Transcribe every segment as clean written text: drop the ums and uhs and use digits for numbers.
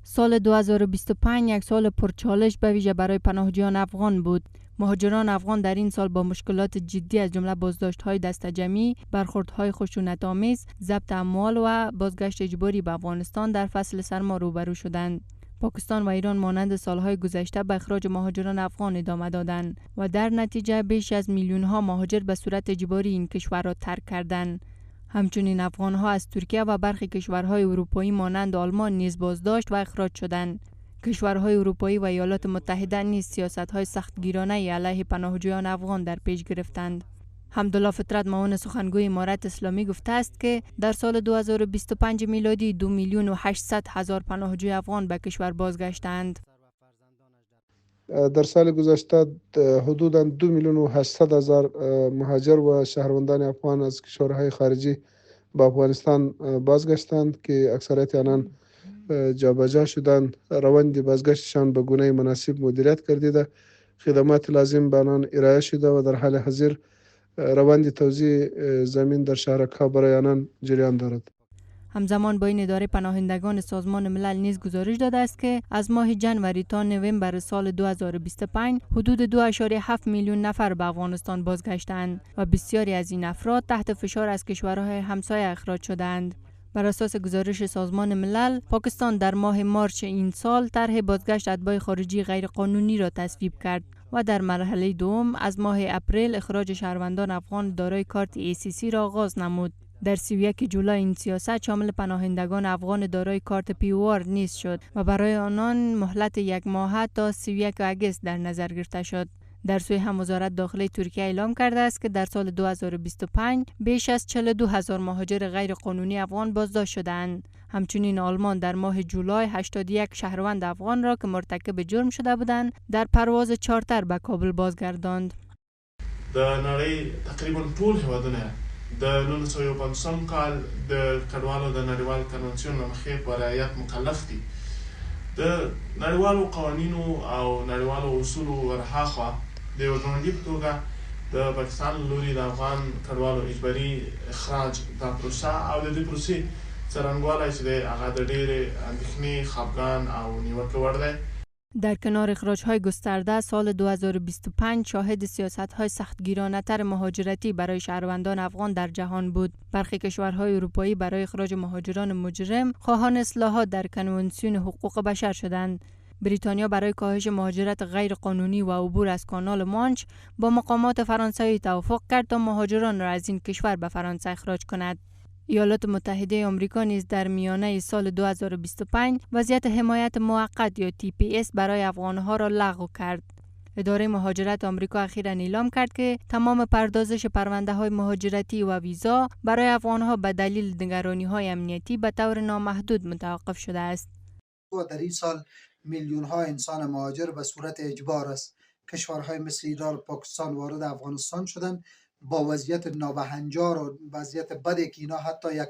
سال 2025 یک سال پرچالش به ویژه برای پناهجویان افغان بود. مهاجران افغان در این سال با مشکلات جدی از جمله بازداشت‌های دسته‌جمعی، برخوردهای خشونت‌آمیز، ضبط اموال و بازگشت اجباری به افغانستان در فصل سرما روبرو شدند. پاکستان و ایران مانند سالهای گذشته به اخراج مهاجران افغان ادامه دادند و در نتیجه بیش از میلیون‌ها مهاجر به صورت اجباری این کشور را ترک کردند. همچنین افغان‌ها از ترکیه و برخی کشورهای اروپایی مانند آلمان نیز بازداشت و اخراج شدند. کشورهای اروپایی و ایالات متحده نیز سیاست‌های سختگیرانه علیه پناهجویان افغان در پیش گرفتند. حمدالله فطرت معاون سخنگوی امارت اسلامی گفته است که در سال 2025 میلادی 2,800,000 پناهجوی افغان به کشور بازگشتند. در سال گذشته حدوداً 2,800,000 مهاجر و شهروندان افغان از کشورهای خارجی به افغانستان بازگشتند که اکثریت آنان جابجا شدند. روند بازگشتشان به گونه مناسب مدیریت گردیده، خدمات لازم به آنان ارائه شده و در حال حاضر روند توزیع زمین در شهرک‌ها برای آنان جریان دارد. همزمان با این اداره پناهندگان سازمان ملل نیز گزارش داده است که از ماه جنوری تا نوامبر سال 2025 حدود 2.7 میلیون نفر به افغانستان بازگشتند و بسیاری از این افراد تحت فشار از کشورهای همسایه اخراج شدند. بر اساس گزارش سازمان ملل، پاکستان در ماه مارچ این سال طرح بازگشت اتباع خارجی غیرقانونی را تصویب کرد و در مرحله دوم از ماه اپریل اخراج شهروندان افغان دارای کارت ACC را آغاز نمود. در 31 جولای این سیاست شامل پناهندگان افغان دارای کارت POR نیز شد و برای آنان مهلت 1 ماه تا 31 آگوست در نظر گرفته شد. در سوی هم وزارت داخلی ترکیه اعلام کرده است که در سال 2025 بیش از 42,000 مهاجر غیر قانونی افغان بازداشت شدند. همچنین آلمان در ماه جولای 81 شهروند افغان را که مرتکب جرم شده بودند در پرواز چارتر به کابل بازگرداند. د نړۍ تقریبا ټول هیوادونه د 1950 کال د کډوالو د نړیوال کنونسیون له مخې په رعایت مکلف دي. د نړیوالو قوانینو او نړیوالو اصولو ورهاخوا د یو ژوندي په توګه د پاکستان له لوري د افغان کډوالو اجباري اخراج دا پروسه او د دې پروسې څرنګوالی چې دی هغه د ډېرې اندېښنې، خفګان او نیوکې وړ دی. در کنار اخراج‌های گسترده، سال 2025 شاهد سیاست‌های سختگیرانه‌تر مهاجرتی برای شهروندان افغان در جهان بود. برخی کشورهای اروپایی برای اخراج مهاجران مجرم خواهان اصلاحات در کنوانسیون حقوق بشر شدند. بریتانیا برای کاهش مهاجرت غیر قانونی و عبور از کانال مانچ با مقامات فرانسوی توافق کرد تا مهاجران را از این کشور به فرانسه اخراج کند. ایالات متحده آمریکا نیز در میانه سال 2025 وضعیت حمایت موقت یا TPS برای افغانها را لغو کرد. اداره مهاجرت آمریکا اخیراً اعلام کرد که تمام پردازش پرونده‌های مهاجرتی و ویزا برای افغانها به دلیل نگرانی‌های امنیتی به طور نامحدود متوقف شده است. در این سال میلیون‌ها انسان مهاجر به صورت اجبار است کشورهای مثل ایران و پاکستان وارد افغانستان شدند با وضعیت نابهنجار و وضعیت بدی که اینا حتی یک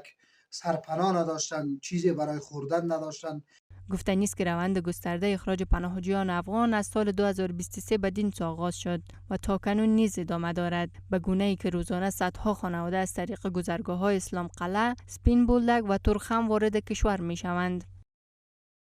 سرپناه نداشتند، چیزی برای خوردن نداشتند. گفتنی است که روند گسترده اخراج پناهجویان افغان از سال 2023 بدین سو آغاز شد و تاکنون نیز ادامه دارد، به گونه‌ای که روزانه صدها خانواده از طریق گذرگاه‌های اسلام قلعه، سپین بولدک و ترخم وارد کشور می‌شوند.